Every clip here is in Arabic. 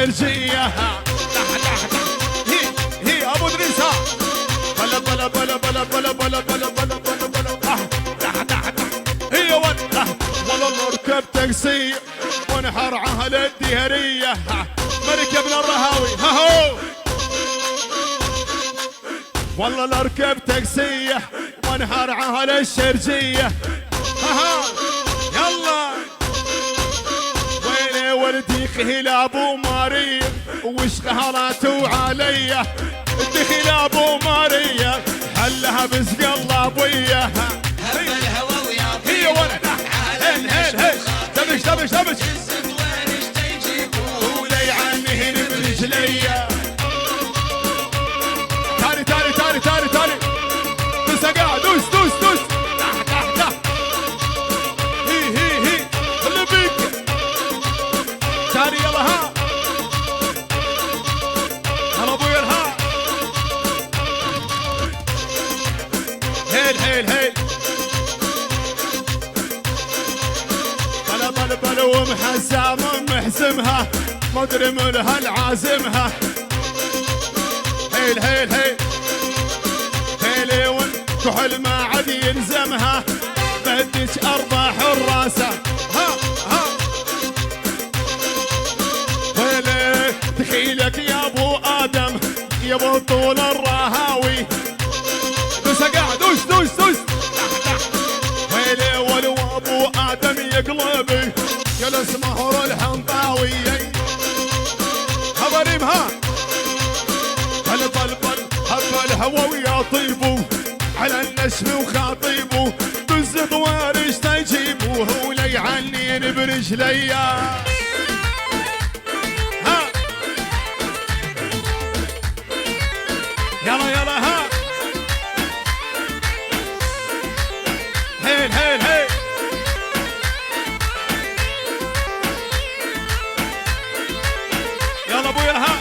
الشرجية. هي ابو ادريس ها بلا بلا بلا بلا بلا بلا بلا بلا بلا بلا هي والله نركب تاكسي ونحر اهل الدهرية مركب للرهاوي هو والله نركب تاكسي ونحر اهل الشرجية يلا ويلي ولدي خيل ابو ماري وش قهرته عليا دخل ابو ماريا حلها بسق الله ابويا هب الهوى ويا هي ولد هل دبش دبش دبش ولي عني هنا برجليا تالي تالي تالي تالي تالي دوس قاعد دوس دوس دوس هي اللي بيك تالي يلا ها هلا ابويا الها هيل بلا بلا بلا ومحزام محزمها مدري من هالعازمها هيل كحل ما عاد يلزمها بدك اربع حراسه ها ويلي دخيلك يا ابو ادم يا ابو طول الرهاوي دوس قاعد دوس ويلي ولو ابو ادم يقلبي يا الاسمهر الحنطاوي خبريم ها بل هب الهوى ويا طيبو على النسم وخاطيبو بالزطوار ايش تجيبو هو لي عنين برجليا ها يلا ها هيل يلا ابويا ها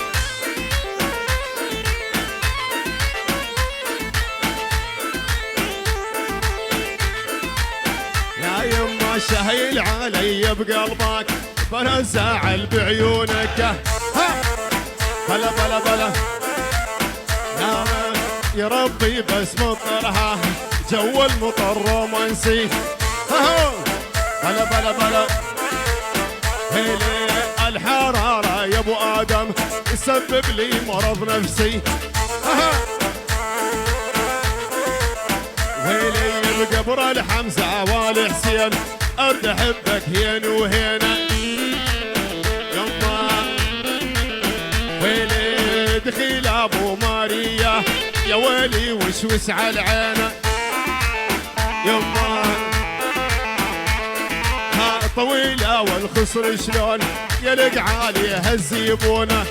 يا يما شهيل علي بقلبك بلا زعل بعيونك ها بلا يا ربي بس مطرها جو المطر رومانسي بلا هيلي الحرارة يا ابو ادم يسبب لي مرض نفسي ويلي بقبر الحمزة والحسين ارد احبك هين وهنا يما ويلي دخيل ابو ماريا يا ويلي وسوس على العين يما ها طويلة والخصر شلون يلق عليها الزيبونة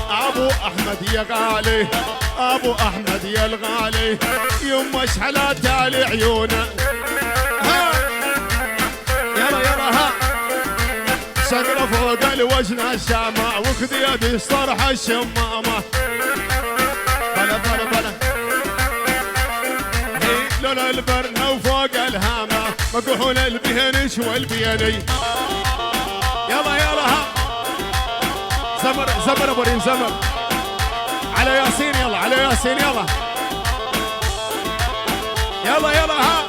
ابو احمد يا غالي ابو احمد يا الغالي يما اشحلات على عيونه يلا ها شقرة فوق الوجن الشامة وخذ يدي صرح الشمامة بلا لولا البرنة وفوق الهامة مكحول البهنش والبيني يلا ها زمر ابو ريم زمر على ياسين يلا على ياسين يلا ها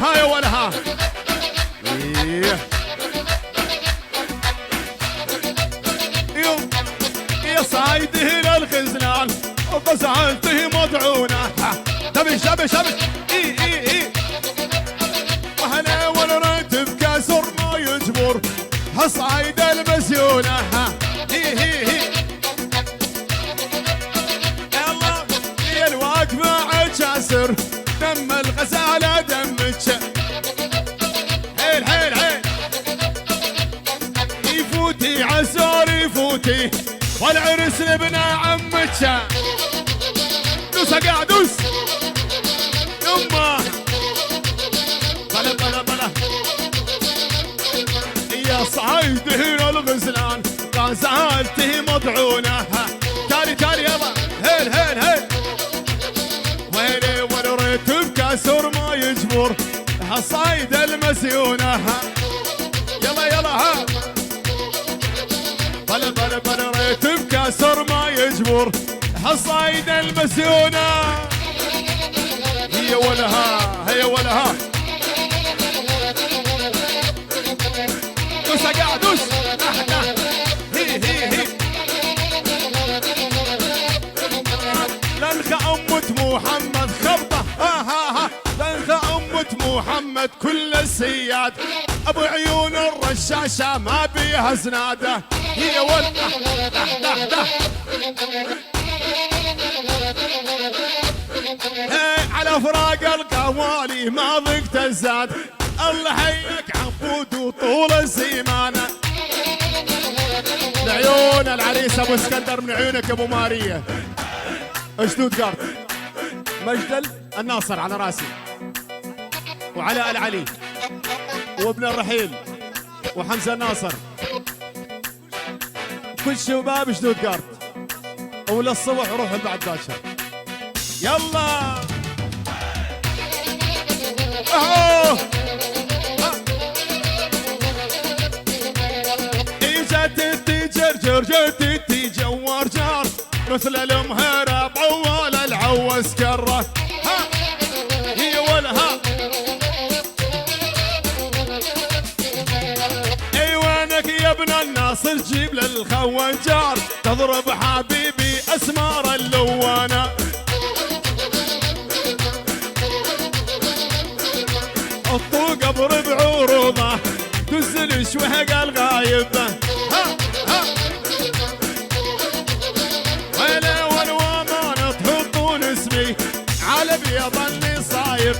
هيل ولا ها يا صايده الى الخزنان وفزعلته مضعونه دبش وهلا ولا راتب كسر ما يجبر هصعيد المسيونه هي يلا هي الواقف مع جاسر دم الغزاله دمك هيل يفوتي عسار يفوتي والعرس لابن عمك دوس قاعد دوس يما بلا يا صعيد هنا الغزلان ما زالتي مضعونه. تالي تالي يلا هيل هيل هيل. ويلي وريت بكسر ما يجبر هالصايد المسيونه. يلا يلا ها بلا بلا بلا ريت بكسر ما يجبر هالصايد المسيونه. هي ولها هي ولها دوس قاعد دوس. هي لنخ أمة محمد خبطة. ها لنخ أمة محمد كل السياد أبو عيون الرشاشة ما بيها زنادة. هي ولها ده على فراق القوالي ما ضقت الزاد. الله هيك عبود وطول الزيمانه. لعيون العريس ابو اسكندر من عيونك ابو ماريه. شتوتغارت مجدل الناصر على راسي وعلاء العلي وابن الرحيل وحمزه الناصر كل شباب شتوتغارت. وللصبح روحوا بعد باكر. يلا اهو اجت جرجر جوار جار مثل المهرب عوال العوس كره. ها هي ولها اي وينك يا ابن الناصر جيب للخوانجار تضرب حبيبي اسمار اللوانه. الطوق بربع عروضه تنزل شوهق الغايبه. ويلي والوامانه تحطون اسمي على بيض اللي صايب.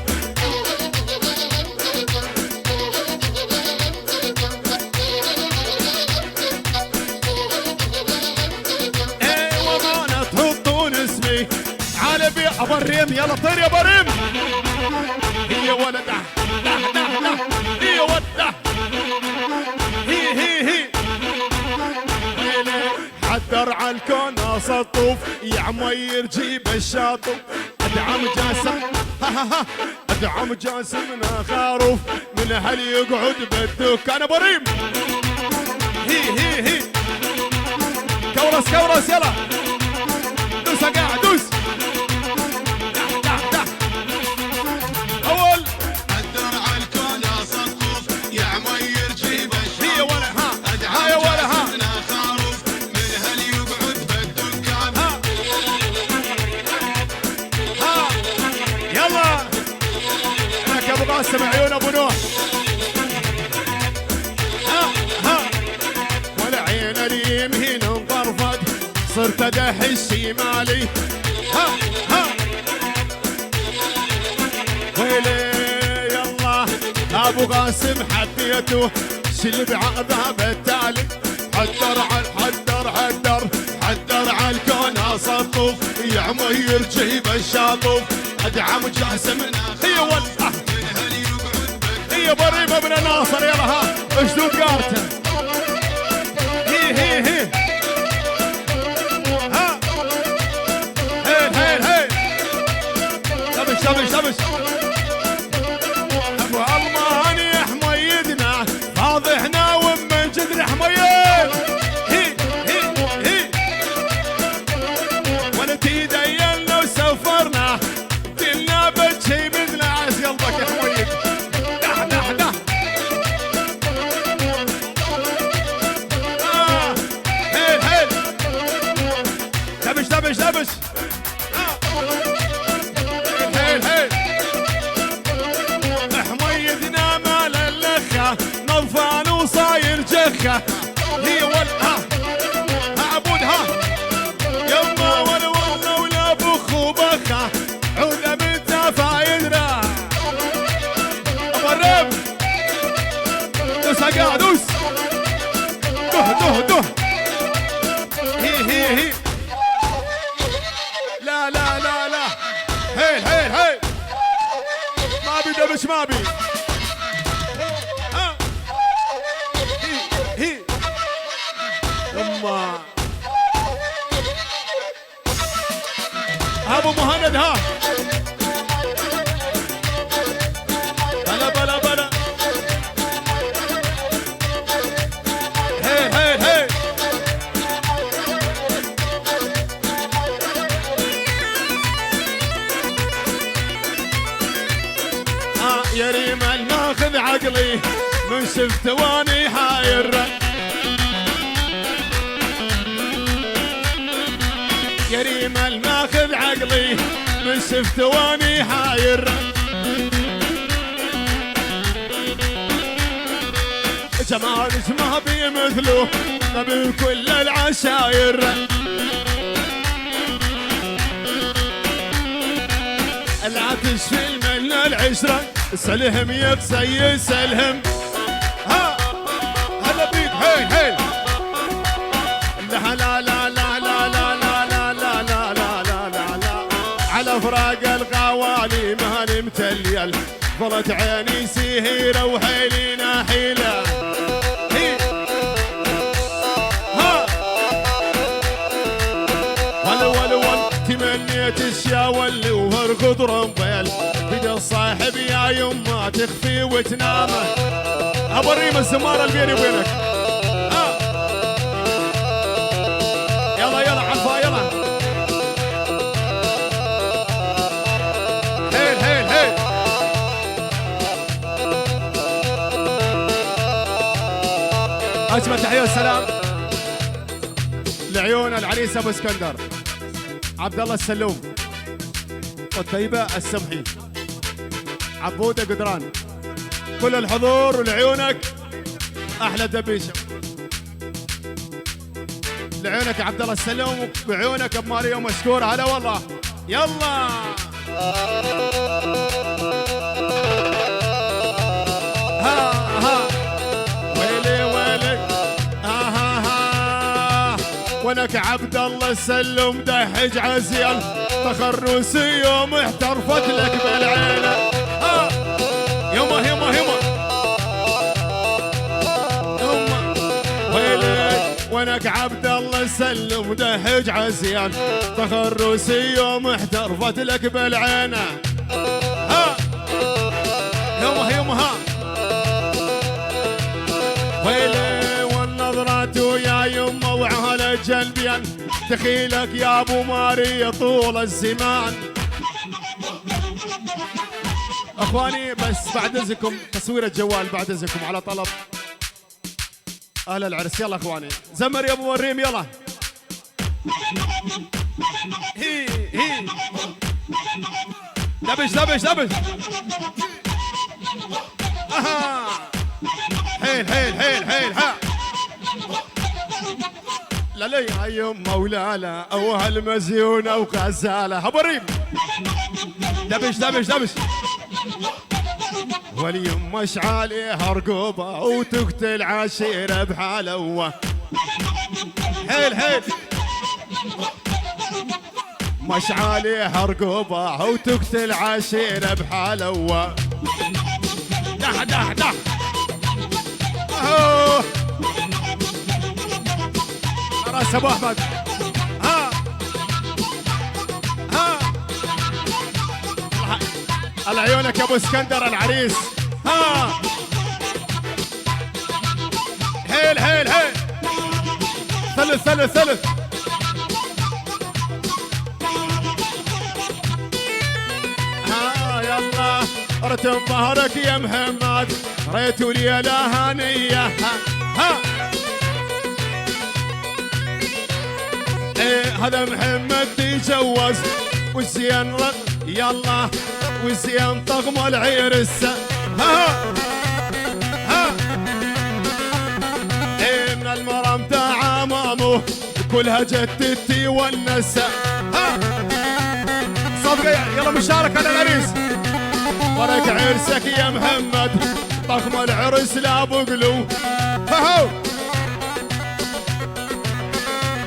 اي وامانه تحطون اسمي على بيض. ابو الريم يلا طير يا ابو الريم. هي ولده هي ولده هي حدر على الكون سطوف يا عمير جيب الشاطوف. ادعم جاسم ادعم جاسمنا خروف من هل يقعد بالدكان. ابو ريم هي كورس كورس يلا دوس قاعد دوس. اول حدر على الكون سطوف يا عمير جيب الشاطوف. هي ولها هي ولها قاسم عيون ابو نوح. والعين اليمين انطرفت صرت ادحي الشمالي. ويلي يلا ابو قاسم حبيته شل بعذاب التالي. حدر على الكون سطوف يا عمير جيب الشاطوف. ادعم جاسمنا هي ولده هي بريم ابن الناصر. يلا ها شتوتغارت هي ها هيل شبش ابو الماني حميدنا واضحنا ومن جدر حميد. هي ولتي دينا وسفرنا دلنا بجي مثل عز قلبك يا حميد. دبش هيل حميدنا مال اللخه نظفان وصاير جخه. هي ولها عبودها يما والله ولا بخ وبخه عوده من تفايدنا. ابو الريم دوس قاعد دوس ده هي لا هيل ما بي دبش ما بي. هي يما ابو مهند ها بلا بلا بلا هي هي هي يا ريمال ماخذ عقلي من شفت واني حاير يا ريمال ماخذ عقلي من شفت واني حاير جمالك ما بي مثله نبي كل العشاير لا تشفي من العشرة سلهم يقسي سلهم ها هلا بيك هي هي لا لا لا لا لا لا لا لا لا لا لا لا لا لا على فراق القوالي ما متليل ظلت عيني سهيرة وحيلينا حيلة هي ها ول تمنيت الشاول وهرقد رمبيل بدا الصاحب يا يما تخفي وتنامه ابو الريم الزمارة اللي بيني وبينك يلا يلا عفا يلا هيل هيل هيل اجمل تحيه والسلام لعيون العريس ابو اسكندر عبد الله السلوم والطيبه السمحي عبوده قدران كل الحضور ولعيونك احلى دبيشه لعيونك يا عبد الله السلوم وعيونك ابو ماريو مشكور هلا والله يلا ها ها ويلي ويلي ها ها ها ونك عبد الله السلوم دحج عزيل تخرسي يوم احترفت لك بالعينه ها يما يما يما يما ويلي ونك عبد الله السلوم دحج عزيل تخرسي يوم احترفت لك بالعينه ها يما يما ها ويلي والنظرات يا يما وعلى جنبين دخيلك يا ابو ماري طول الزمان اخواني بس بعد اذنكم تصوير الجوال بعد اذنكم على طلب اهل العرس يلا اخواني زمر يا ابو مريم يلا هي هي دبش دبش دبش اها حيل حيل حيل حيل ها لا لا يا يما ولا لا او هالمزيونه وغزاله ابو ريم دبش دبش دبش واليما شعاليها رقوبه وتقتل عشيره بحاله حيل حيل مش عليها رقوبه وتقتل عشيره بحاله دح دح دح راس ابو احمد ها ها العيونك يا ابو اسكندر العريس ها هيل هيل هيل ثلث ثلث ثلث ها يلا رتم ظهرك يا محمد ريتوا لي هانيه ها ايه هذا محمد تجوز والزين يلا والزين طغم العرس ها ها ايه من المرام تاع مامو كلها جدتي والنسا ها صفقة يلا مشاركة للعريس برك عرسك يا محمد طغم العرس لا بقلو ها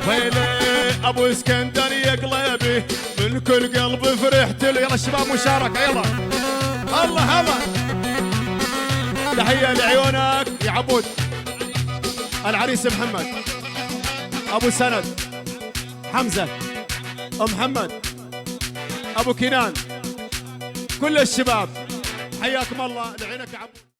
ويلي ابو اسكندر يا قلبي من كل قلب فرحت له يلا الشباب مشاركه يلا الله الله تحيه لعيونك يا عبود العريس محمد ابو سند، حمزه، محمد، ابو كنان، كل الشباب حياكم الله. لعينك يا عبود.